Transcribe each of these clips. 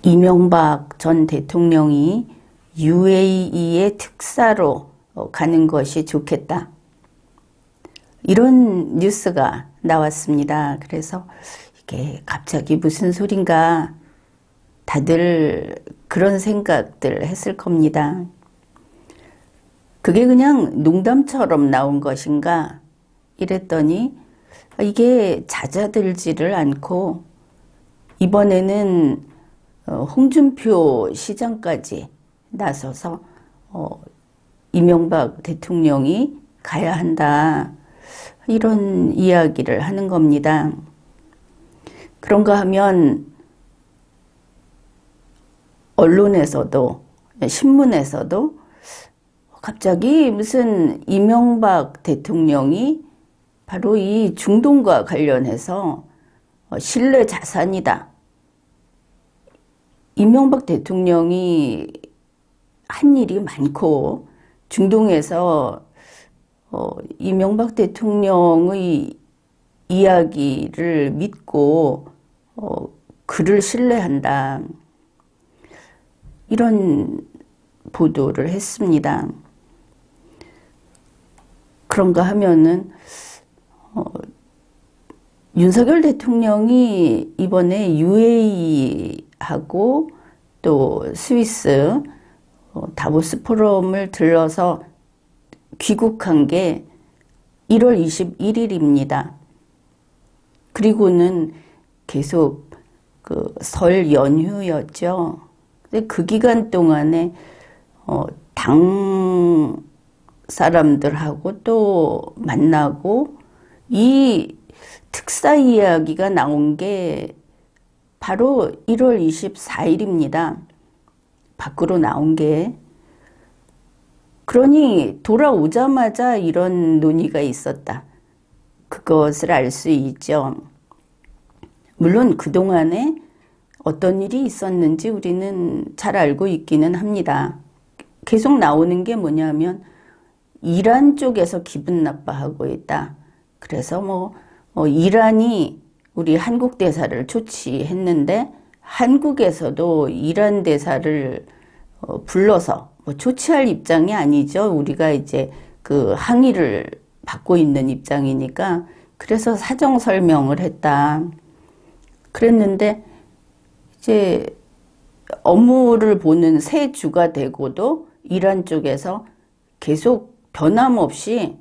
이명박 전 대통령이 UAE의 특사로 가는 것이 좋겠다. 이런 뉴스가 나왔습니다. 그래서 이게 갑자기 무슨 소린가 다들 그런 생각들 했을 겁니다. 그게 그냥 농담처럼 나온 것인가 이랬더니 이게 잦아들지를 않고 이번에는 홍준표 시장까지 나서서 이명박 대통령이 가야 한다 이런 이야기를 하는 겁니다. 그런가 하면 언론에서도 신문에서도 갑자기 무슨 이명박 대통령이 바로 이 중동과 관련해서 신뢰 자산이다. 이명박 대통령이 한 일이 많고 중동에서 이명박 대통령의 이야기를 믿고 그를 신뢰한다. 이런 보도를 했습니다. 그런가 하면은 윤석열 대통령이 이번에 UAE하고 또 스위스 다보스 포럼을 들러서 귀국한 게 1월 21일입니다. 그리고는 계속 그 설 연휴였죠. 근데 그 기간 동안에 당 사람들하고 또 만나고 이 특사 이야기가 나온 게 바로 1월 24일입니다. 밖으로 나온 게. 그러니 돌아오자마자 이런 논의가 있었다. 그것을 알 수 있죠. 물론 그동안에 어떤 일이 있었는지 우리는 잘 알고 있기는 합니다. 계속 나오는 게 뭐냐면 이란 쪽에서 기분 나빠하고 있다. 그래서 이란이 우리 한국 대사를 조치했는데 한국에서도 이란 대사를 불러서 조치할 입장이 아니죠. 우리가 이제 그 항의를 받고 있는 입장이니까 그래서 사정 설명을 했다. 그랬는데 이제 업무를 보는 새 주가 되고도 이란 쪽에서 계속 변함없이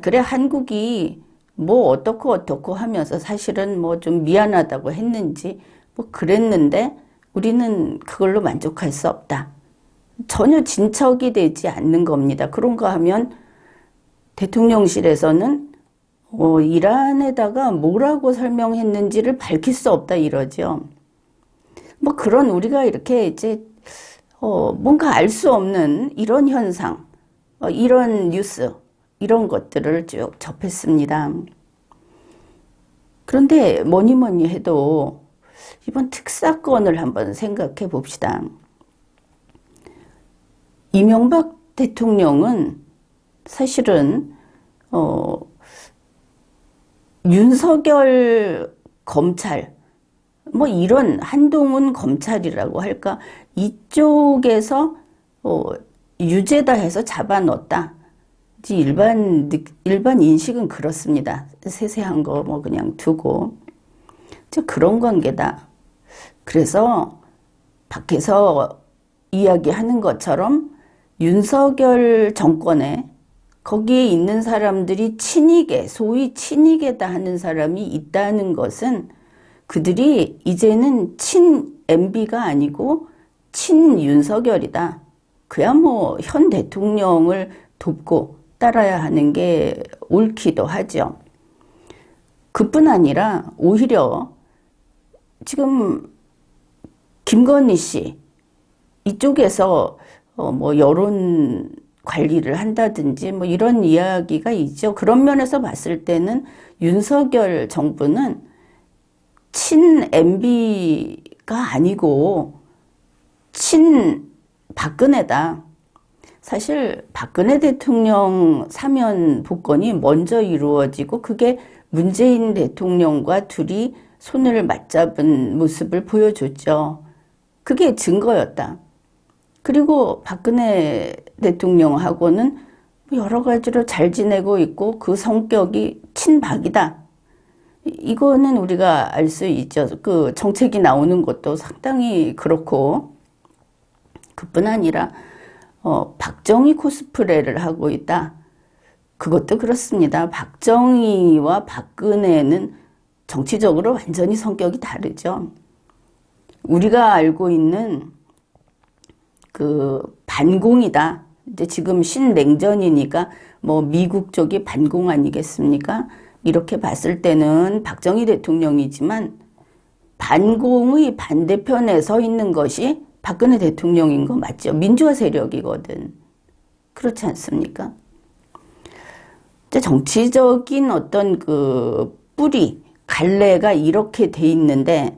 그래 한국이 어떻고 하면서 사실은 좀 미안하다고 했는지 그랬는데 우리는 그걸로 만족할 수 없다. 전혀 진척이 되지 않는 겁니다. 그런가 하면 대통령실에서는 이란에다가 뭐라고 설명했는지를 밝힐 수 없다 이러죠. 그런 우리가 이렇게 이제 뭔가 알 수 없는 이런 현상, 이런 뉴스, 이런 것들을 쭉 접했습니다. 그런데 뭐니 해도 이번 특사건을 한번 생각해 봅시다. 이명박 대통령은 사실은 윤석열 검찰 이런 한동훈 검찰이라고 할까 이쪽에서 유죄다 해서 잡아넣었다. 일반 인식은 그렇습니다. 세세한 거 그냥 두고 그런 관계다. 그래서 밖에서 이야기하는 것처럼 윤석열 정권에 거기에 있는 사람들이 친이계, 소위 친이계다 하는 사람이 있다는 것은 그들이 이제는 친 MB가 아니고 친 윤석열이다. 그야 현 대통령을 돕고 따라야 하는 게 옳기도 하죠. 그뿐 아니라 오히려 지금 김건희 씨 이쪽에서 여론 관리를 한다든지 이런 이야기가 있죠. 그런 면에서 봤을 때는 윤석열 정부는 친 MB가 아니고 친 박근혜다. 사실 박근혜 대통령 사면 복권이 먼저 이루어지고 그게 문재인 대통령과 둘이 손을 맞잡은 모습을 보여줬죠. 그게 증거였다. 그리고 박근혜 대통령하고는 여러 가지로 잘 지내고 있고 그 성격이 친박이다. 이거는 우리가 알 수 있죠. 그 정책이 나오는 것도 상당히 그렇고, 그뿐 아니라 박정희 코스프레를 하고 있다. 그것도 그렇습니다. 박정희와 박근혜는 정치적으로 완전히 성격이 다르죠. 우리가 알고 있는 그 반공이다. 이제 지금 신냉전이니까 뭐 미국 쪽이 반공 아니겠습니까? 이렇게 봤을 때는 박정희 대통령이지만 반공의 반대편에 서 있는 것이 박근혜 대통령인 거 맞죠? 민주화 세력이거든. 그렇지 않습니까? 정치적인 어떤 그 뿌리, 갈래가 이렇게 돼 있는데,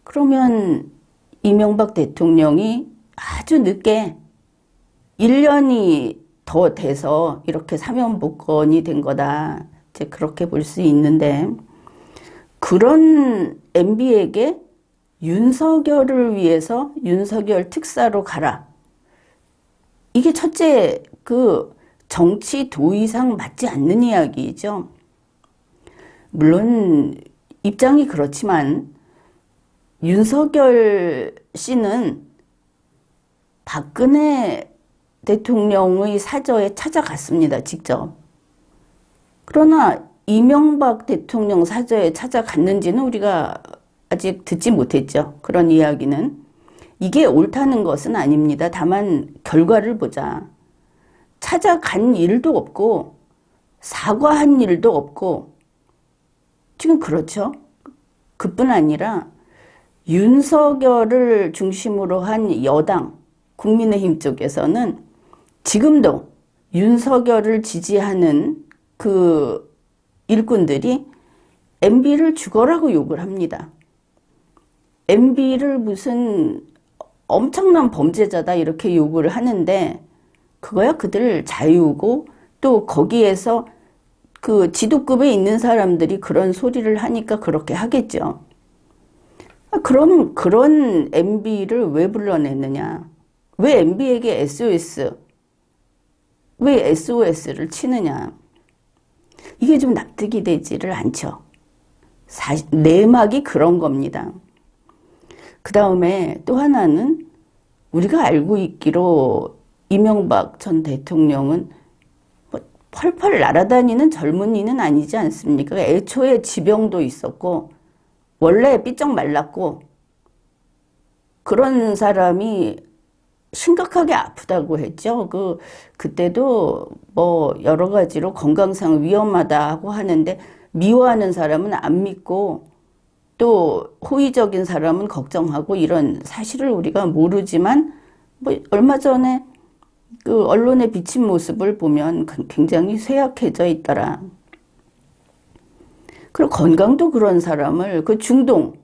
그러면 이명박 대통령이 아주 늦게 1년이 더 돼서 이렇게 사면복권이 된 거다. 이제 그렇게 볼 수 있는데, 그런 MB에게 윤석열을 위해서 윤석열 특사로 가라. 이게 첫째 그 정치 도의상 맞지 않는 이야기죠. 물론 입장이 그렇지만 윤석열 씨는 박근혜 대통령의 사저에 찾아갔습니다. 직접. 그러나 이명박 대통령 사저에 찾아갔는지는 우리가 아직 듣지 못했죠. 그런 이야기는. 이게 옳다는 것은 아닙니다. 다만 결과를 보자. 찾아간 일도 없고 사과한 일도 없고 지금 그렇죠. 그뿐 아니라 윤석열을 중심으로 한 여당 국민의힘 쪽에서는 지금도 윤석열을 지지하는 그 일꾼들이 MB를 죽어라고 욕을 합니다. MB를 무슨 엄청난 범죄자다 이렇게 욕을 하는데 그거야 그들 자유고 또 거기에서 그 지도급에 있는 사람들이 그런 소리를 하니까 그렇게 하겠죠. 그럼 그런 MB를 왜 불러냈느냐? 왜 MB에게 SOS, 왜 SOS를 치느냐? 이게 좀 납득이 되지를 않죠. 내막이 그런 겁니다. 그 다음에 또 하나는 우리가 알고 있기로 이명박 전 대통령은 뭐 펄펄 날아다니는 젊은이는 아니지 않습니까? 애초에 지병도 있었고 원래 삐쩍 말랐고 그런 사람이 심각하게 아프다고 했죠. 그때도 뭐 여러 가지로 건강상 위험하다고 하는데 미워하는 사람은 안 믿고 또 호의적인 사람은 걱정하고 이런 사실을 우리가 모르지만 뭐 얼마 전에 그 언론에 비친 모습을 보면 굉장히 쇠약해져 있더라. 그리고 건강도 그런 사람을 그 중동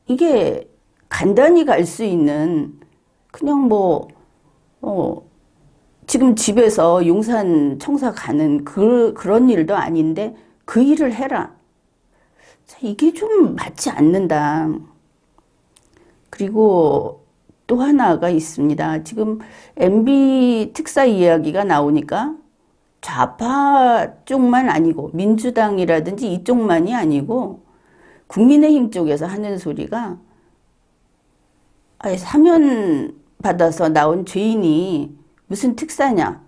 이게 간단히 갈 수 있는 그냥 뭐 지금 집에서 용산 청사 가는 그런 일도 아닌데 그 일을 해라. 이게 좀 맞지 않는다. 그리고 또 하나가 있습니다. 지금 MB 특사 이야기가 나오니까 좌파 쪽만 아니고 민주당이라든지 이쪽만이 아니고 국민의힘 쪽에서 하는 소리가 사면 받아서 나온 죄인이 무슨 특사냐.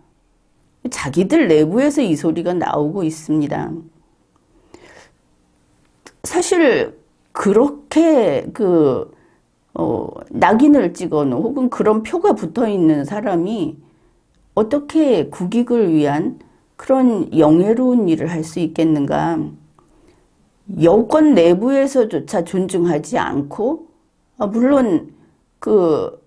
자기들 내부에서 이 소리가 나오고 있습니다. 사실 그렇게 낙인을 찍어놓은 혹은 그런 표가 붙어 있는 사람이 어떻게 국익을 위한 그런 영예로운 일을 할 수 있겠는가. 여권 내부에서조차 존중하지 않고 물론 그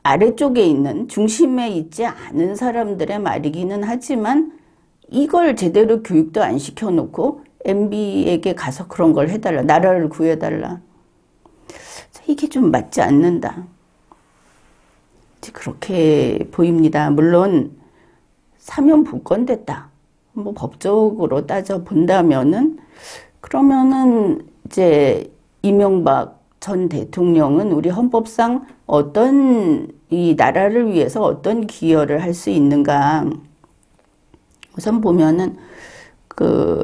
아래쪽에 있는 중심에 있지 않은 사람들의 말이기는 하지만 이걸 제대로 교육도 안 시켜놓고 MB에게 가서 그런 걸 해달라. 나라를 구해달라. 이게 좀 맞지 않는다. 그렇게 보입니다. 물론 사면 복권됐다. 뭐 법적으로 따져 본다면은 그러면은 이제 이명박 전 대통령은 우리 헌법상 어떤 이 나라를 위해서 어떤 기여를 할 수 있는가. 우선 보면은 그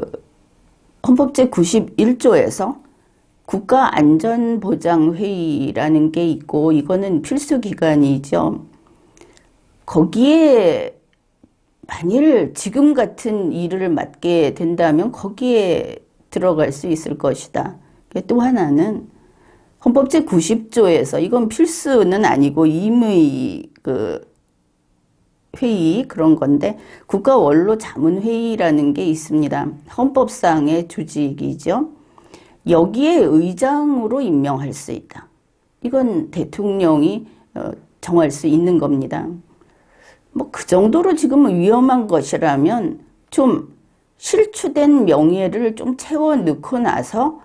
헌법 제91조에서 국가안전보장회의라는 게 있고 이거는 필수 기관이죠. 거기에 만일 지금 같은 일을 맡게 된다면 거기에 들어갈 수 있을 것이다. 또 하나는 헌법 제90조에서 이건 필수는 아니고 임의 그 회의 그런 건데 국가원로자문회의라는 게 있습니다. 헌법상의 조직이죠. 여기에 의장으로 임명할 수 있다. 이건 대통령이 정할 수 있는 겁니다. 뭐 그 정도로 지금은 위험한 것이라면 좀 실추된 명예를 좀 채워 넣고 나서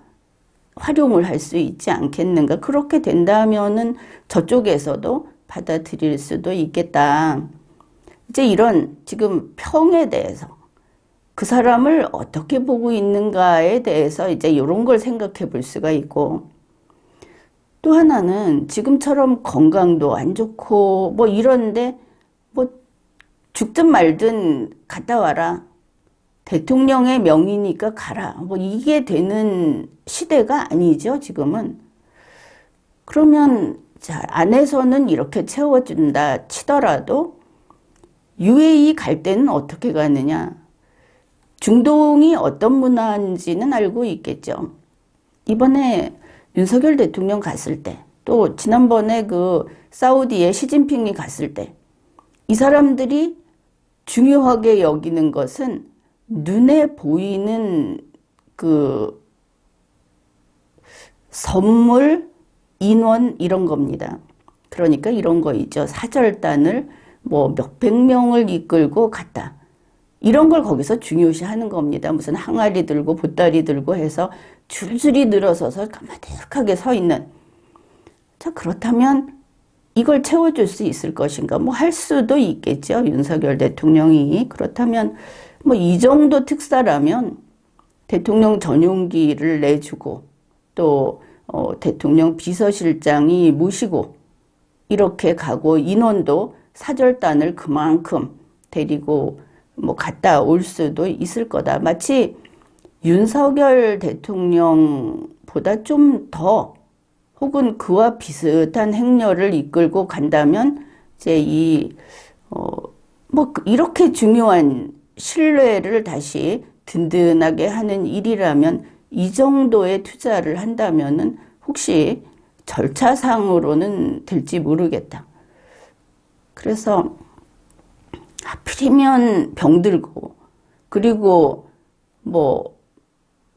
활용을 할 수 있지 않겠는가. 그렇게 된다면은 저쪽에서도 받아들일 수도 있겠다. 이제 이런 지금 평에 대해서 그 사람을 어떻게 보고 있는가에 대해서 이제 이런 걸 생각해 볼 수가 있고, 또 하나는 지금처럼 건강도 안 좋고 뭐 이런데 뭐 죽든 말든 갔다 와라. 대통령의 명의니까 가라. 뭐 이게 되는 시대가 아니죠, 지금은. 그러면 자, 안에서는 이렇게 채워준다 치더라도 UAE 갈 때는 어떻게 가느냐? 중동이 어떤 문화인지는 알고 있겠죠. 이번에 윤석열 대통령 갔을 때, 또 지난번에 그 사우디에 시진핑이 갔을 때, 이 사람들이 중요하게 여기는 것은 눈에 보이는 그 선물, 인원 이런 겁니다. 그러니까 이런 거 있죠. 사절단을 뭐 몇백 명을 이끌고 갔다. 이런 걸 거기서 중요시 하는 겁니다. 무슨 항아리 들고 보따리 들고 해서 줄줄이 늘어서서 가마득하게 서 있는. 자, 그렇다면 이걸 채워줄 수 있을 것인가? 뭐 할 수도 있겠죠. 윤석열 대통령이. 그렇다면 뭐 이 정도 특사라면 대통령 전용기를 내주고 또 대통령 비서실장이 모시고 이렇게 가고 인원도 사절단을 그만큼 데리고 뭐 갔다 올 수도 있을 거다. 마치 윤석열 대통령보다 좀 더 혹은 그와 비슷한 행렬을 이끌고 간다면 이제 뭐 이렇게 중요한 신뢰를 다시 든든하게 하는 일이라면 이 정도의 투자를 한다면은 혹시 절차상으로는 될지 모르겠다. 그래서 하필이면 병들고 그리고 뭐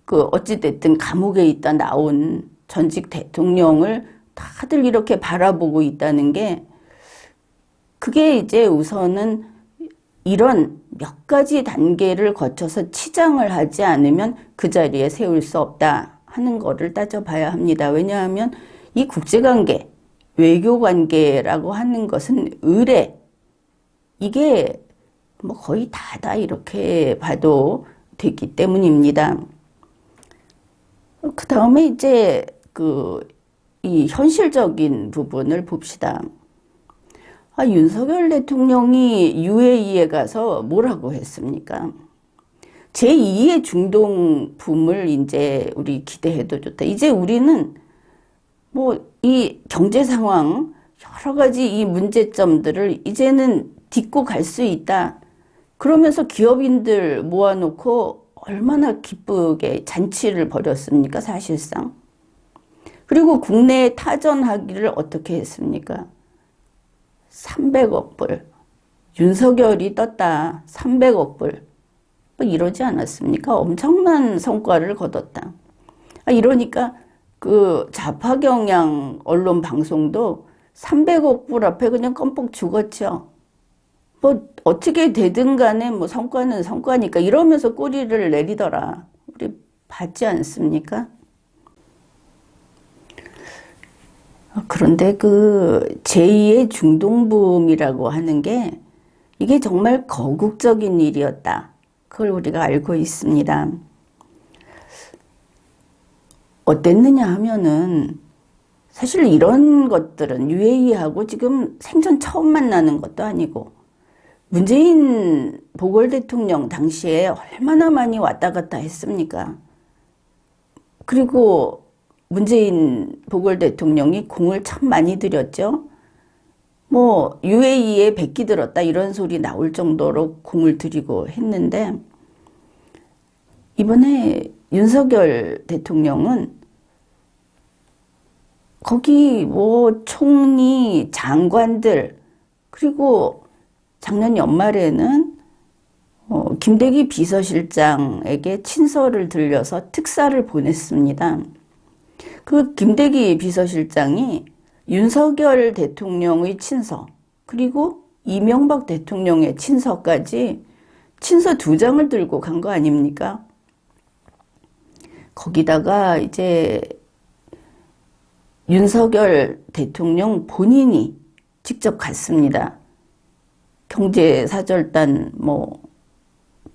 그 어찌됐든 감옥에 있다 나온 전직 대통령을 다들 이렇게 바라보고 있다는 게 그게 이제 우선은 이런 몇 가지 단계를 거쳐서 치장을 하지 않으면 그 자리에 세울 수 없다 하는 거를 따져봐야 합니다. 왜냐하면 이 국제관계, 외교관계라고 하는 것은 의례, 이게 뭐 거의 다다 이렇게 봐도 되기 때문입니다. 그 다음에 이제 이 현실적인 부분을 봅시다. 윤석열 대통령이 UAE에 가서 뭐라고 했습니까? 제2의 중동 붐을 이제 우리 기대해도 좋다. 이제 우리는 뭐 이 경제 상황, 여러 가지 이 문제점들을 이제는 딛고 갈 수 있다. 그러면서 기업인들 모아놓고 얼마나 기쁘게 잔치를 벌였습니까, 사실상. 그리고 국내에 타전하기를 어떻게 했습니까? 300억 불. 윤석열이 떴다. 300억 불. 뭐 이러지 않았습니까? 엄청난 성과를 거뒀다. 이러니까 그 좌파 경향 언론 방송도 300억 불 앞에 그냥 껌뻑 죽었죠. 뭐 어떻게 되든 간에 뭐 성과는 성과니까 이러면서 꼬리를 내리더라. 우리 봤지 않습니까? 그런데 그 제2의 중동붐이라고 하는 게 이게 정말 거국적인 일이었다. 그걸 우리가 알고 있습니다. 어땠느냐 하면은 사실 이런 것들은 UAE하고 지금 생전 처음 만나는 것도 아니고 문재인 보궐 대통령 당시에 얼마나 많이 왔다 갔다 했습니까? 그리고 문재인 보궐 대통령이 공을 참 많이 들였죠. 뭐 UAE에 백기 들었다 이런 소리 나올 정도로 공을 들이고 했는데 이번에 윤석열 대통령은 거기 뭐 총리, 장관들 그리고 작년 연말에는 김대기 비서실장에게 친서를 들려서 특사를 보냈습니다. 그 김대기 비서실장이 윤석열 대통령의 친서 그리고 이명박 대통령의 친서까지 친서 2장을 들고 간 거 아닙니까? 거기다가 이제 윤석열 대통령 본인이 직접 갔습니다. 경제사절단 뭐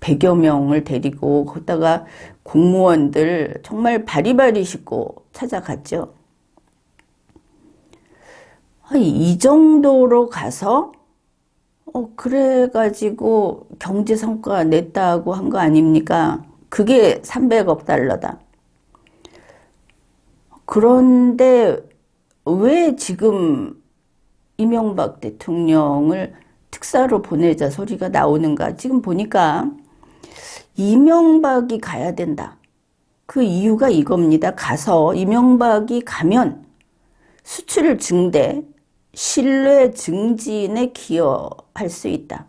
100여 명을 데리고 거기다가 공무원들 정말 바리바리 싣고 찾아갔죠. 이 정도로 가서 그래가지고 경제 성과 냈다고 한 거 아닙니까? 그게 300억 달러다. 그런데 왜 지금 이명박 대통령을 특사로 보내자 소리가 나오는가? 지금 보니까 이명박이 가야 된다. 그 이유가 이겁니다. 가서 이명박이 가면 수출 증대, 신뢰 증진에 기여할 수 있다.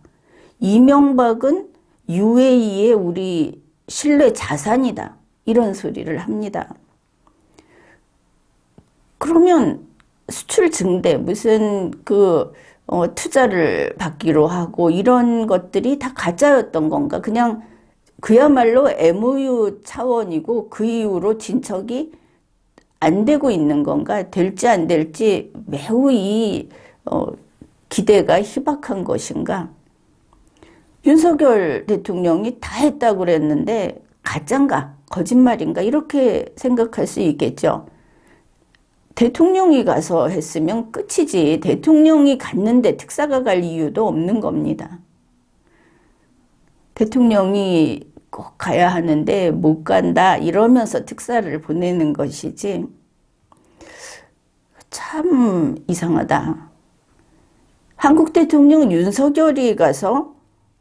이명박은 UAE의 우리 신뢰 자산이다. 이런 소리를 합니다. 그러면 수출 증대, 무슨 투자를 받기로 하고 이런 것들이 다 가짜였던 건가? 그냥 그야말로 MOU 차원이고 그 이후로 진척이 안 되고 있는 건가? 될지 안 될지 매우 기대가 희박한 것인가? 윤석열 대통령이 다 했다고 그랬는데 가짠가? 거짓말인가? 이렇게 생각할 수 있겠죠. 대통령이 가서 했으면 끝이지 대통령이 갔는데 특사가 갈 이유도 없는 겁니다. 대통령이 꼭 가야 하는데 못 간다 이러면서 특사를 보내는 것이지 참 이상하다. 한국 대통령 윤석열이 가서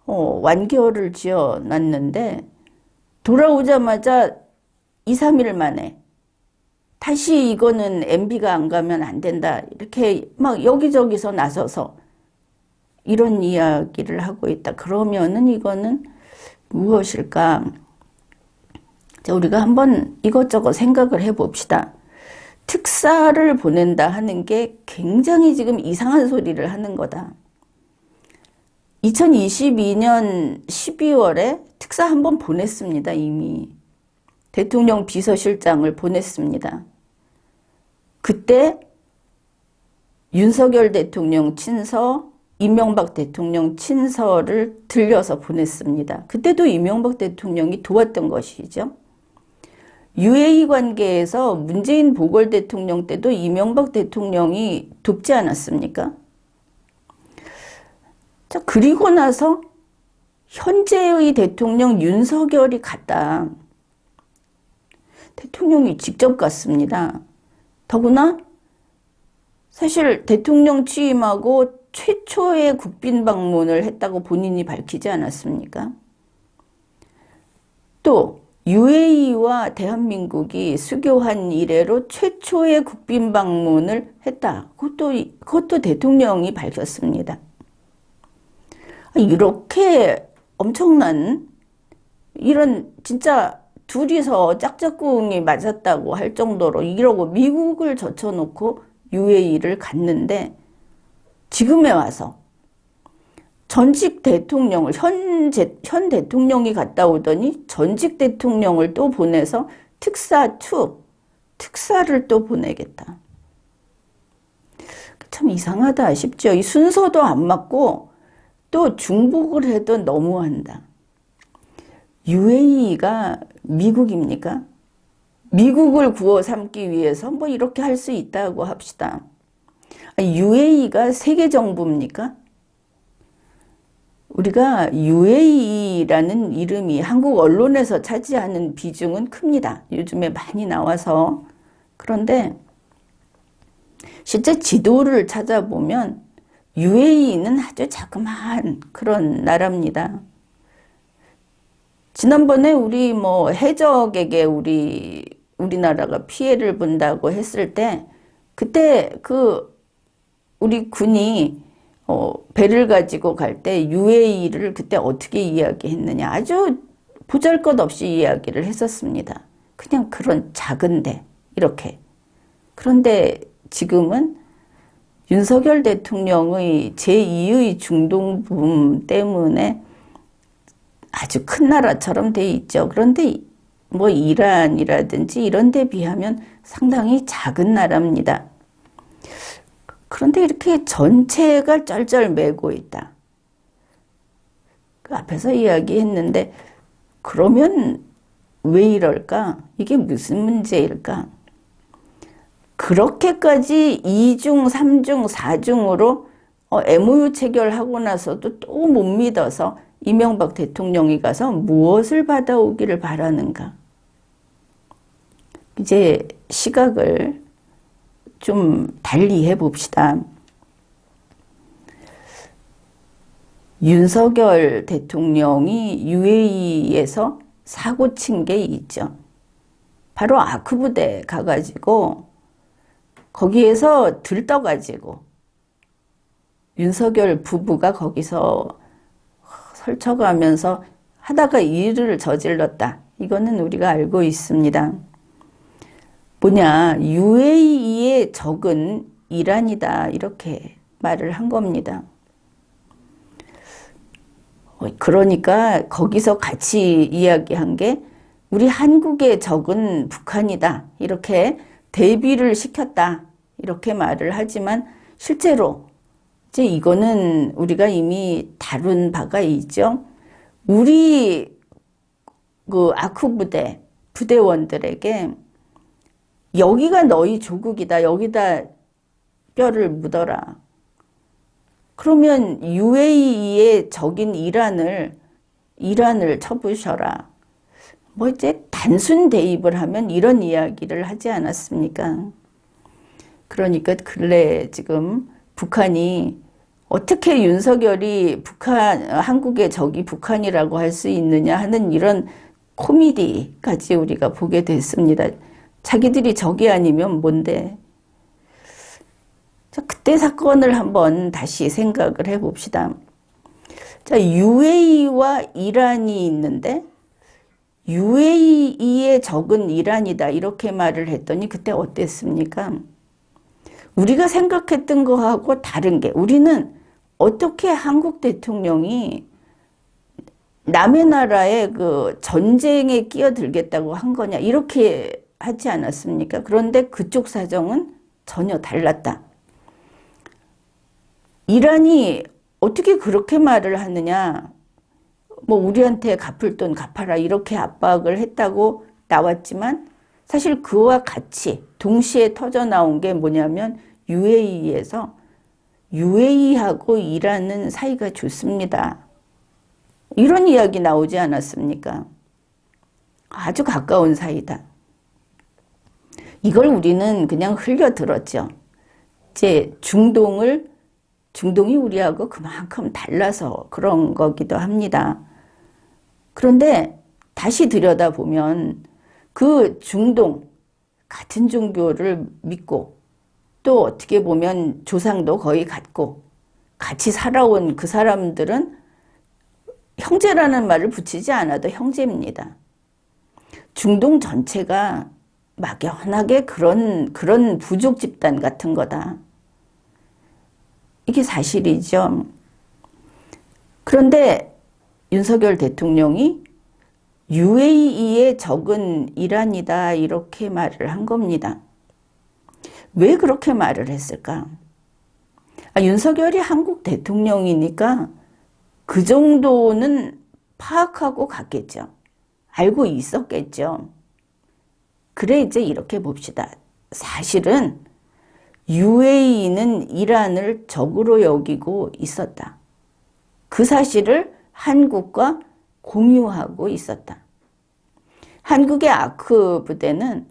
완결을 지어놨는데 돌아오자마자 2, 3일 만에 다시 이거는 MB가 안 가면 안 된다. 이렇게 막 여기저기서 나서서 이런 이야기를 하고 있다. 그러면은 이거는 무엇일까? 자, 우리가 한번 이것저것 생각을 해봅시다. 특사를 보낸다 하는 게 굉장히 지금 이상한 소리를 하는 거다. 2022년 12월에 특사 한번 보냈습니다. 이미. 대통령 비서실장을 보냈습니다. 그때 윤석열 대통령 친서, 이명박 대통령 친서를 들려서 보냈습니다. 그때도 이명박 대통령이 도왔던 것이죠. UAE 관계에서 문재인 보궐 대통령 때도 이명박 대통령이 돕지 않았습니까? 자, 그리고 나서 현재의 대통령 윤석열이 갔다. 대통령이 직접 갔습니다. 더구나 사실 대통령 취임하고 최초의 국빈 방문을 했다고 본인이 밝히지 않았습니까? 또 UAE와 대한민국이 수교한 이래로 최초의 국빈 방문을 했다. 그것도 대통령이 밝혔습니다. 이렇게 엄청난 이런 진짜 둘이서 짝짝꿍이 맞았다고 할 정도로 이러고 미국을 젖혀놓고 UAE를 갔는데 지금에 와서 전직 대통령을 현 대통령이 갔다 오더니 전직 대통령을 또 보내서 특사를 또 보내겠다. 참 이상하다 싶죠. 이 순서도 안 맞고 또 중복을 해도 너무한다. UAE가 미국입니까? 미국을 구워 삼기 위해서 뭐 이렇게 할 수 있다고 합시다. UAE가 세계 정부입니까? 우리가 UAE라는 이름이 한국 언론에서 차지하는 비중은 큽니다. 요즘에 많이 나와서. 그런데 실제 지도를 찾아보면 UAE는 아주 자그마한 그런 나라입니다. 지난번에 우리 뭐 해적에게 우리나라가 피해를 본다고 했을 때 그때 우리 군이 배를 가지고 갈 때 UAE를 그때 어떻게 이야기했느냐. 아주 보잘것없이 이야기를 했었습니다. 그냥 그런 작은데 이렇게. 그런데 지금은 윤석열 대통령의 제2의 중동붐 때문에 아주 큰 나라처럼 돼 있죠. 그런데 뭐 이란이라든지 이런 데 비하면 상당히 작은 나라입니다. 그런데 이렇게 전체가 쩔쩔매고 있다. 그 앞에서 이야기했는데 그러면 왜 이럴까? 이게 무슨 문제일까? 그렇게까지 2중, 3중, 4중으로 MOU 체결하고 나서도 또 못 믿어서 이명박 대통령이 가서 무엇을 받아오기를 바라는가? 이제 시각을 좀 달리 해봅시다. 윤석열 대통령이 UAE에서 사고 친 게 있죠. 바로 아크 부대 가가지고 거기에서 들떠가지고 윤석열 부부가 거기서 설쳐가면서 하다가 일을 저질렀다. 이거는 우리가 알고 있습니다. 뭐냐, UAE의 적은 이란이다. 이렇게 말을 한 겁니다. 그러니까 거기서 같이 이야기한 게 우리 한국의 적은 북한이다. 이렇게 대비를 시켰다. 이렇게 말을 하지만 실제로 이제 이거는 우리가 이미 다룬 바가 있죠. 우리 아크 부대원들에게 여기가 너희 조국이다. 여기다 뼈를 묻어라. 그러면 UAE의 적인 이란을 쳐부셔라. 뭐 이제 단순 대입을 하면 이런 이야기를 하지 않았습니까? 그러니까 근래 지금 북한이 어떻게 윤석열이 한국의 적이 북한이라고 할 수 있느냐 하는 이런 코미디까지 우리가 보게 됐습니다. 자기들이 적이 아니면 뭔데? 자, 그때 사건을 한번 다시 생각을 해봅시다. 자, UAE와 이란이 있는데 UAE의 적은 이란이다 이렇게 말을 했더니 그때 어땠습니까? 우리가 생각했던 거하고 다른 게 우리는 어떻게 한국 대통령이 남의 나라의 전쟁에 끼어들겠다고 한 거냐 이렇게 하지 않았습니까? 그런데 그쪽 사정은 전혀 달랐다. 이란이 어떻게 그렇게 말을 하느냐? 뭐 우리한테 갚을 돈 갚아라 이렇게 압박을 했다고 나왔지만 사실 그와 같이 동시에 터져 나온 게 뭐냐면 UAE에서 UAE하고 이란은 사이가 좋습니다. 이런 이야기 나오지 않았습니까? 아주 가까운 사이다. 이걸 우리는 그냥 흘려들었죠. 이제 중동이 우리하고 그만큼 달라서 그런 거기도 합니다. 그런데 다시 들여다보면 그 중동, 같은 종교를 믿고 또 어떻게 보면 조상도 거의 같고 같이 살아온 그 사람들은 형제라는 말을 붙이지 않아도 형제입니다. 중동 전체가 막연하게 그런 부족 집단 같은 거다. 이게 사실이죠. 그런데 윤석열 대통령이 UAE의 적은 이란이다 이렇게 말을 한 겁니다. 왜 그렇게 말을 했을까? 윤석열이 한국 대통령이니까 그 정도는 파악하고 갔겠죠. 알고 있었겠죠. 그래 이제 이렇게 봅시다. 사실은 UAE는 이란을 적으로 여기고 있었다. 그 사실을 한국과 공유하고 있었다. 한국의 아크 부대는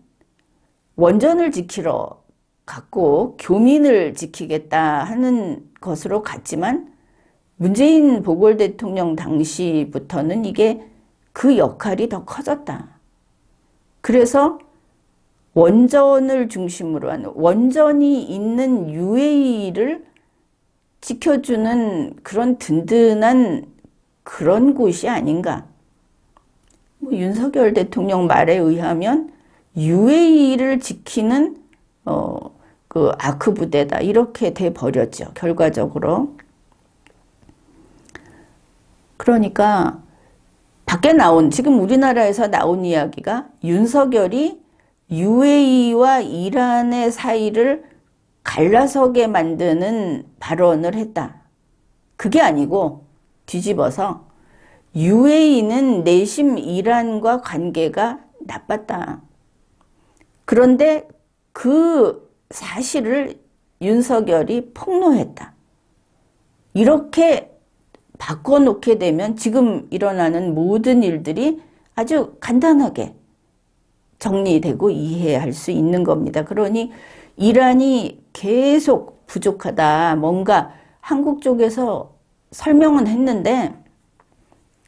원전을 지키러 갔고 교민을 지키겠다 하는 것으로 갔지만 문재인 보궐 대통령 당시부터는 이게 그 역할이 더 커졌다. 그래서 원전을 중심으로 하는 원전이 있는 UAE를 지켜주는 그런 든든한 그런 곳이 아닌가. 윤석열 대통령 말에 의하면 UAE를 지키는 그 아크 부대다 이렇게 돼 버렸죠. 결과적으로. 그러니까 밖에 나온 지금 우리나라에서 나온 이야기가 윤석열이 UAE와 이란의 사이를 갈라서게 만드는 발언을 했다. 그게 아니고 뒤집어서 UAE는 내심 이란과 관계가 나빴다. 그런데 그 사실을 윤석열이 폭로했다. 이렇게 바꿔놓게 되면 지금 일어나는 모든 일들이 아주 간단하게 정리되고 이해할 수 있는 겁니다. 그러니 이란이 계속 부족하다. 뭔가 한국 쪽에서 설명은 했는데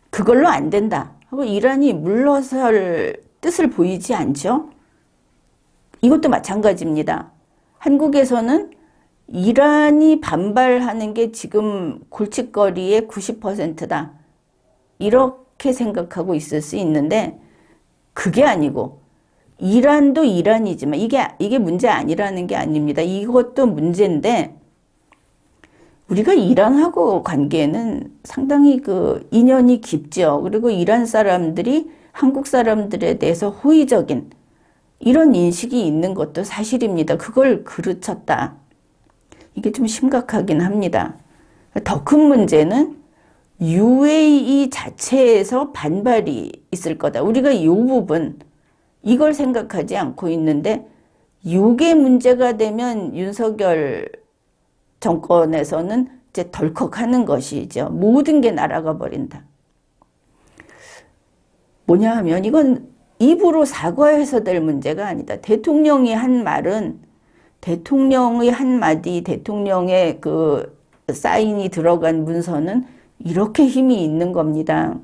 그걸로 안 된다 하고 이란이 물러설 뜻을 보이지 않죠. 이것도 마찬가지입니다. 한국에서는 이란이 반발하는 게 지금 골칫거리의 90%다. 이렇게 생각하고 있을 수 있는데 그게 아니고 이란도 이란이지만 이게 문제 아니라는 게 아닙니다. 이것도 문제인데 우리가 이란하고 관계는 상당히 그 인연이 깊죠. 그리고 이란 사람들이 한국 사람들에 대해서 호의적인 이런 인식이 있는 것도 사실입니다. 그걸 그르쳤다. 이게 좀 심각하긴 합니다. 더 큰 문제는 UAE 자체에서 반발이 있을 거다. 우리가 이 부분 이걸 생각하지 않고 있는데 이게 문제가 되면 윤석열 정권에서는 이제 덜컥하는 것이죠. 모든 게 날아가 버린다. 뭐냐 하면 이건 입으로 사과해서 될 문제가 아니다. 대통령이 한 말은 대통령의 한마디, 대통령의 그 사인이 들어간 문서는 이렇게 힘이 있는 겁니다.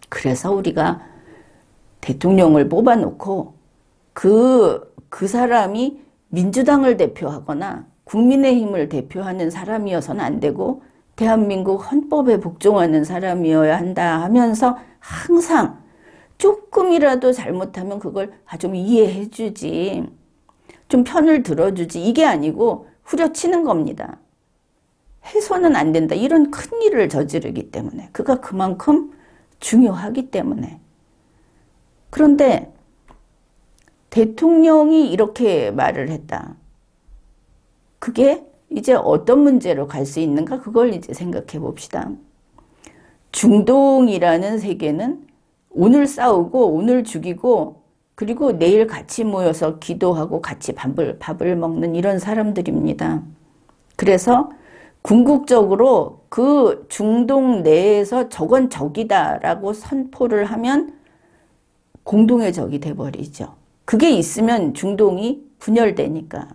그래서 우리가 대통령을 뽑아놓고 그 사람이 민주당을 대표하거나 국민의힘을 대표하는 사람이어서는 안 되고 대한민국 헌법에 복종하는 사람이어야 한다 하면서 항상 조금이라도 잘못하면 그걸 좀 이해해 주지. 좀 편을 들어주지. 이게 아니고 후려치는 겁니다. 해서는 안 된다. 이런 큰 일을 저지르기 때문에. 그가 그만큼 중요하기 때문에. 그런데 대통령이 이렇게 말을 했다. 그게 이제 어떤 문제로 갈 수 있는가? 그걸 이제 생각해 봅시다. 중동이라는 세계는 오늘 싸우고 오늘 죽이고 그리고 내일 같이 모여서 기도하고 같이 밥을 먹는 이런 사람들입니다. 그래서 궁극적으로 그 중동 내에서 저건 적이다라고 선포를 하면 공동의 적이 돼버리죠. 그게 있으면 중동이 분열되니까.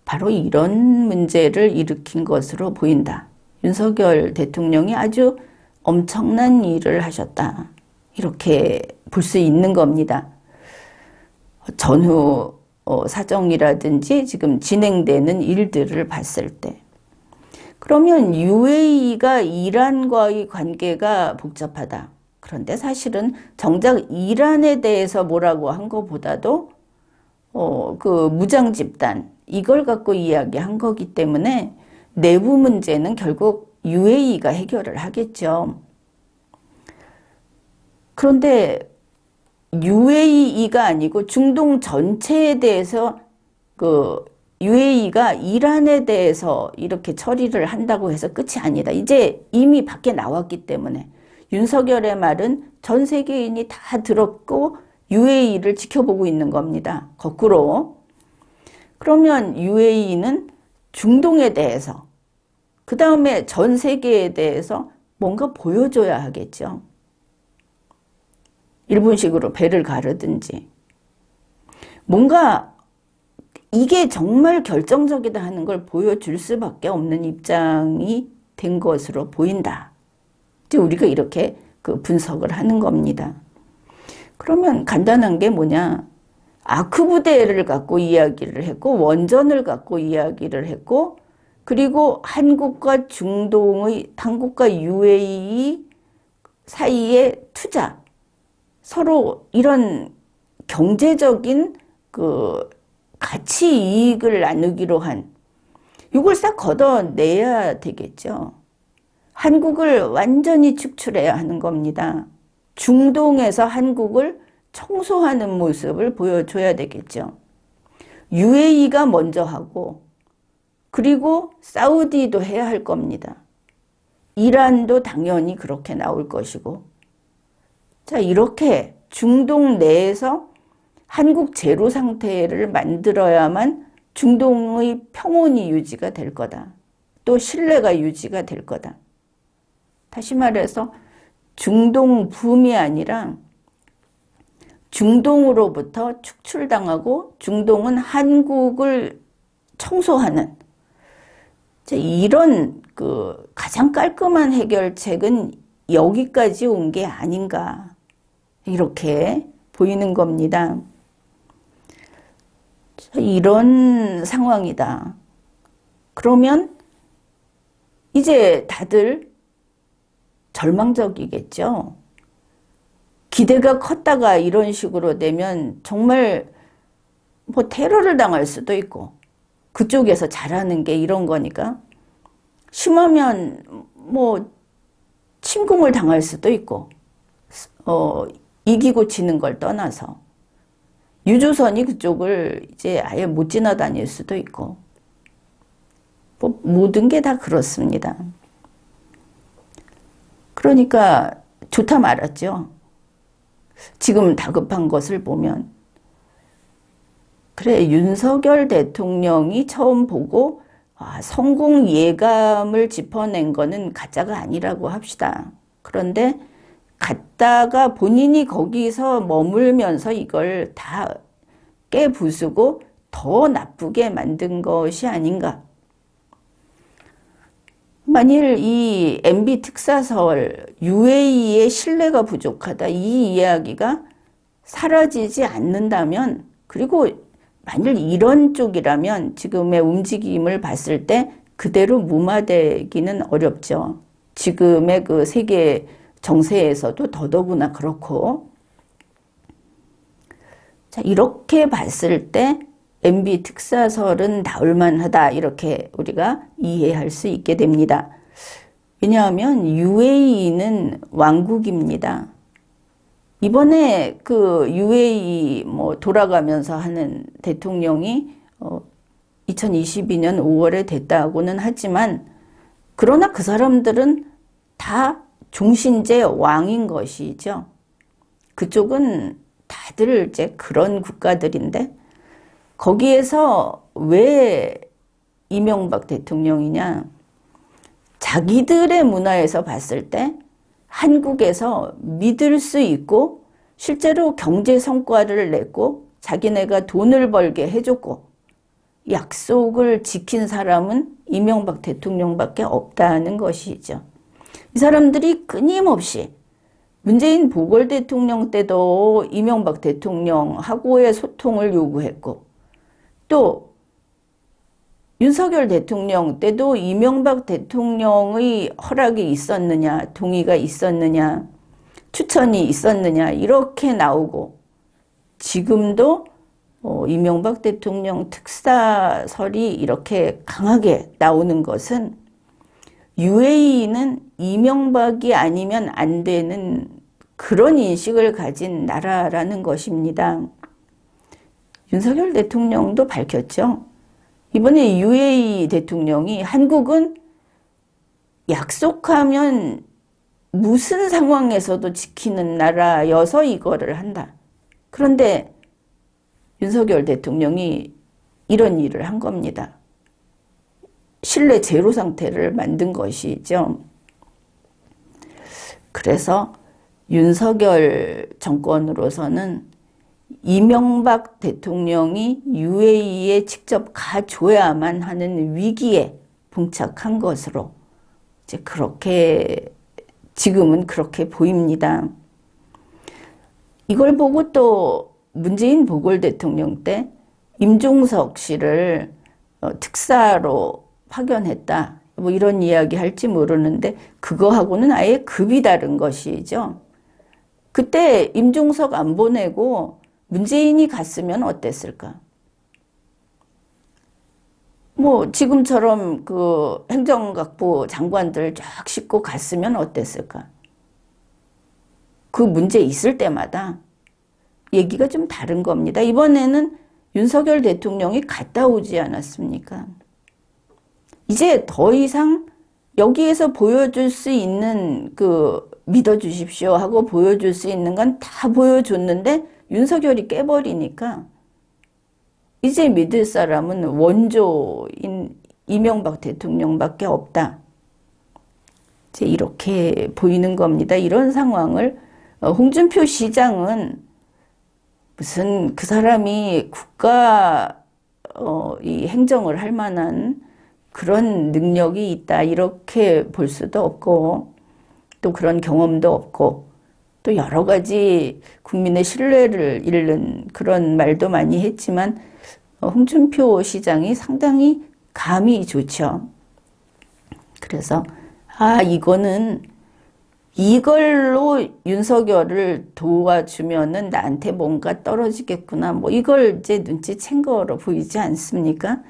바로 이런 문제를 일으킨 것으로 보인다. 윤석열 대통령이 아주 엄청난 일을 하셨다. 이렇게 볼 수 있는 겁니다. 전후 사정이라든지 지금 진행되는 일들을 봤을 때. 그러면 UAE가 이란과의 관계가 복잡하다. 그런데 사실은 정작 이란에 대해서 뭐라고 한 것보다도 그 무장 집단 이걸 갖고 이야기한 거기 때문에 내부 문제는 결국 UAE가 해결을 하겠죠. 그런데 UAE가 아니고 중동 전체에 대해서 그 UAE가 이란에 대해서 이렇게 처리를 한다고 해서 끝이 아니다. 이제 이미 밖에 나왔기 때문에 윤석열의 말은 전 세계인이 다 들었고 UAE를 지켜보고 있는 겁니다. 거꾸로. 그러면 UAE는 중동에 대해서, 그 다음에 전 세계에 대해서 뭔가 보여줘야 하겠죠. 일본식으로 배를 가르든지. 뭔가 이게 정말 결정적이다 하는 걸 보여줄 수밖에 없는 입장이 된 것으로 보인다. 이제 우리가 이렇게 그 분석을 하는 겁니다. 그러면 간단한 게 뭐냐? 아크 부대를 갖고 이야기를 했고, 원전을 갖고 이야기를 했고, 그리고 한국과 중동의, 한국과 UAE 사이의 투자, 서로 이런 경제적인 그 가치 이익을 나누기로 한, 이걸 싹 걷어내야 되겠죠. 한국을 완전히 축출해야 하는 겁니다. 중동에서 한국을 청소하는 모습을 보여줘야 되겠죠. UAE가 먼저 하고, 그리고 사우디도 해야 할 겁니다. 이란도 당연히 그렇게 나올 것이고. 자, 이렇게 중동 내에서 한국 제로 상태를 만들어야만 중동의 평온이 유지가 될 거다. 또 신뢰가 유지가 될 거다. 다시 말해서 중동 붐이 아니라 중동으로부터 축출당하고 중동은 한국을 청소하는 이런 그 가장 깔끔한 해결책은 여기까지 온 게 아닌가 이렇게 보이는 겁니다. 이런 상황이다. 그러면 이제 다들 절망적이겠죠. 기대가 컸다가 이런 식으로 되면 정말 뭐 테러를 당할 수도 있고 그쪽에서 잘하는 게 이런 거니까 심하면 뭐 침공을 당할 수도 있고 이기고 지는 걸 떠나서 유조선이 그쪽을 이제 아예 못 지나다닐 수도 있고 뭐 모든 게 다 그렇습니다. 그러니까 좋다 말았죠. 지금 다급한 것을 보면 그래 윤석열 대통령이 처음 보고 성공 예감을 짚어낸 거는 가짜가 아니라고 합시다. 그런데 갔다가 본인이 거기서 머물면서 이걸 다 깨부수고 더 나쁘게 만든 것이 아닌가. 만일 이 MB 특사설 UAE의 신뢰가 부족하다 이 이야기가 사라지지 않는다면 그리고 만일 이런 쪽이라면 지금의 움직임을 봤을 때 그대로 무마되기는 어렵죠. 지금의 그 세계 정세에서도 더더구나 그렇고 자 이렇게 봤을 때 MB 특사설은 나올만하다 이렇게 우리가 이해할 수 있게 됩니다. 왜냐하면 UAE는 왕국입니다. 이번에 그 UAE 뭐 돌아가면서 하는 대통령이 2022년 5월에 됐다고는 하지만 그러나 그 사람들은 다 종신제 왕인 것이죠. 그쪽은 다들 이제 그런 국가들인데 거기에서 왜 이명박 대통령이냐? 자기들의 문화에서 봤을 때 한국에서 믿을 수 있고 실제로 경제 성과를 냈고 자기네가 돈을 벌게 해줬고 약속을 지킨 사람은 이명박 대통령밖에 없다는 것이죠. 이 사람들이 끊임없이 문재인 보궐 대통령 때도 이명박 대통령하고의 소통을 요구했고 또 윤석열 대통령 때도 이명박 대통령의 허락이 있었느냐, 동의가 있었느냐, 추천이 있었느냐 이렇게 나오고 지금도 이명박 대통령 특사설이 이렇게 강하게 나오는 것은 UAE는 이명박이 아니면 안 되는 그런 인식을 가진 나라라는 것입니다. 윤석열 대통령도 밝혔죠. 이번에 UAE 대통령이 한국은 약속하면 무슨 상황에서도 지키는 나라여서 이거를 한다. 그런데 윤석열 대통령이 이런 일을 한 겁니다. 신뢰 제로 상태를 만든 것이죠. 그래서 윤석열 정권으로서는 이명박 대통령이 UAE에 직접 가줘야만 하는 위기에 봉착한 것으로 이제 그렇게 지금은 그렇게 보입니다. 이걸 보고 또 문재인 보궐 대통령 때 임종석 씨를 특사로 파견했다. 뭐 이런 이야기 할지 모르는데 그거하고는 아예 급이 다른 것이죠. 그때 임종석 안 보내고 문재인이 갔으면 어땠을까? 뭐 지금처럼 그 행정각부 장관들 쫙 싣고 갔으면 어땠을까? 그 문제 있을 때마다 얘기가 좀 다른 겁니다. 이번에는 윤석열 대통령이 갔다 오지 않았습니까? 이제 더 이상 여기에서 보여줄 수 있는 그 믿어주십시오 하고 보여줄 수 있는 건 다 보여줬는데 윤석열이 깨버리니까 이제 믿을 사람은 원조인 이명박 대통령밖에 없다. 이제 이렇게 보이는 겁니다. 이런 상황을 홍준표 시장은 무슨 그 사람이 국가 이 행정을 할 만한 그런 능력이 있다 이렇게 볼 수도 없고 또 그런 경험도 없고 또 여러 가지 국민의 신뢰를 잃는 그런 말도 많이 했지만 홍준표 시장이 상당히 감이 좋죠. 그래서 이거는 이걸로 윤석열을 도와주면은 나한테 뭔가 떨어지겠구나. 뭐 이걸 이제 눈치챈 거로 보이지 않습니까?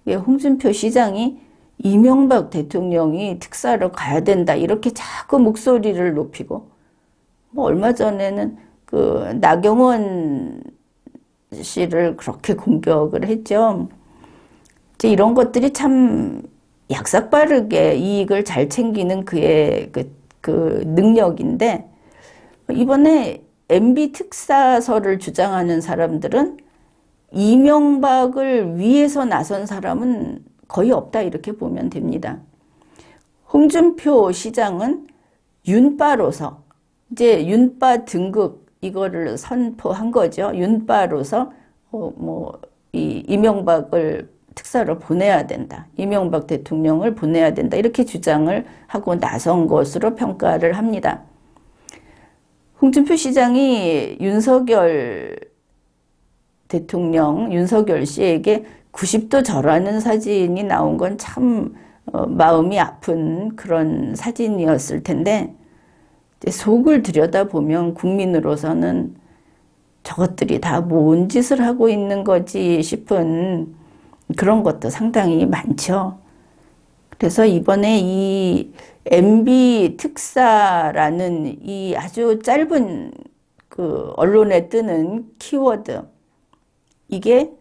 홍준표 시장이 이명박 대통령이 특사로 가야 된다. 이렇게 자꾸 목소리를 높이고 뭐 얼마 전에는 그 나경원 씨를 그렇게 공격을 했죠. 이제 이런 것들이 참 약삭빠르게 이익을 잘 챙기는 그의 그 능력인데 이번에 MB 특사설을 주장하는 사람들은 이명박을 위해서 나선 사람은 거의 없다 이렇게 보면 됩니다. 홍준표 시장은 윤빠로서 이제 윤빠 등극 이거를 선포한 거죠. 윤빠로서 이 이명박을 특사로 보내야 된다. 이명박 대통령을 보내야 된다. 이렇게 주장을 하고 나선 것으로 평가를 합니다. 홍준표 시장이 윤석열 대통령, 윤석열 씨에게 90도 절하는 사진이 나온 건 참 마음이 아픈 그런 사진이었을 텐데 속을 들여다보면 국민으로서는 저것들이 다 뭔 짓을 하고 있는 거지 싶은 그런 것도 상당히 많죠. 그래서 이번에 이 MB 특사라는 이 아주 짧은 그 언론에 뜨는 키워드, 이게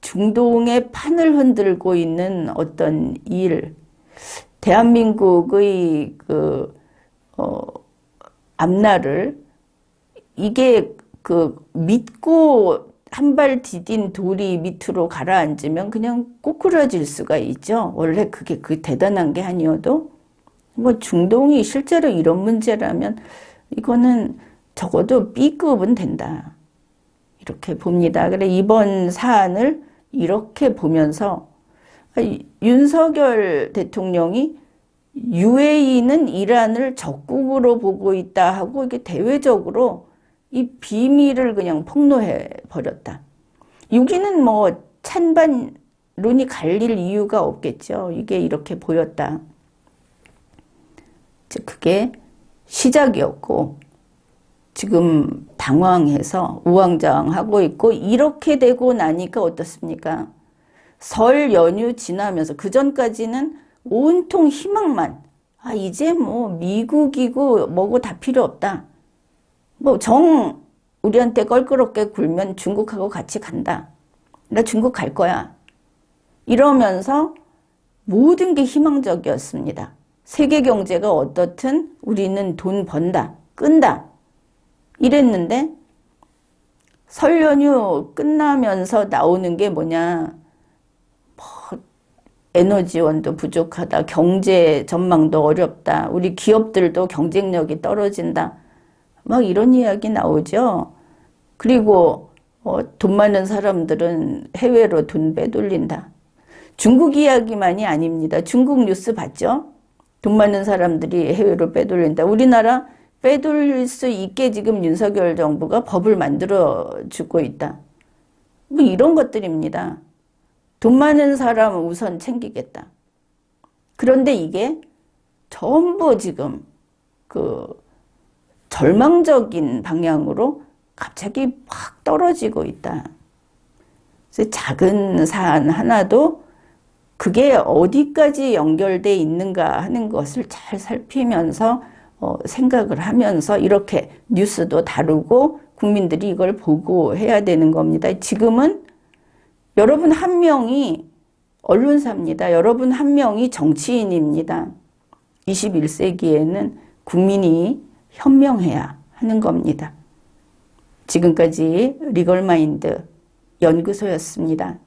중동의 판을 흔들고 있는 어떤 일, 대한민국의 앞날을 이게 믿고 한 발 디딘 돌이 밑으로 가라앉으면 그냥 꼬꾸라질 수가 있죠. 원래 그게 대단한 게 아니어도 뭐 중동이 실제로 이런 문제라면 이거는 적어도 B급은 된다. 이렇게 봅니다. 그래 이번 사안을 이렇게 보면서 윤석열 대통령이 UAE는 이란을 적국으로 보고 있다 하고 이게 대외적으로 이 비밀을 그냥 폭로해 버렸다. 여기는 뭐 찬반 론이 갈릴 이유가 없겠죠. 이게 이렇게 보였다. 즉 그게 시작이었고 지금 당황해서 우왕좌왕하고 있고 이렇게 되고 나니까 어떻습니까? 설 연휴 지나면서 그 전까지는 온통 희망만 이제 뭐 미국이고 뭐고 다 필요 없다. 뭐 우리한테 껄끄럽게 굴면 중국하고 같이 간다. 나 중국 갈 거야. 이러면서 모든 게 희망적이었습니다. 세계 경제가 어떻든 우리는 돈 번다. 끈다. 이랬는데 설 연휴 끝나면서 나오는 게 뭐냐. 에너지원도 부족하다. 경제 전망도 어렵다. 우리 기업들도 경쟁력이 떨어진다. 막 이런 이야기 나오죠. 그리고 돈 많은 사람들은 해외로 돈 빼돌린다. 중국 이야기만이 아닙니다. 중국 뉴스 봤죠? 돈 많은 사람들이 해외로 빼돌린다. 우리나라 빼돌릴 수 있게 지금 윤석열 정부가 법을 만들어주고 있다. 뭐 이런 것들입니다. 돈 많은 사람 우선 챙기겠다. 그런데 이게 전부 지금 그 절망적인 방향으로 갑자기 확 떨어지고 있다. 그래서 작은 사안 하나도 그게 어디까지 연결돼 있는가 하는 것을 잘 살피면서 생각을 하면서 이렇게 뉴스도 다루고 국민들이 이걸 보고 해야 되는 겁니다. 지금은 여러분 한 명이 언론사입니다. 여러분 한 명이 정치인입니다. 21세기에는 국민이 현명해야 하는 겁니다. 지금까지 리걸마인드 연구소였습니다.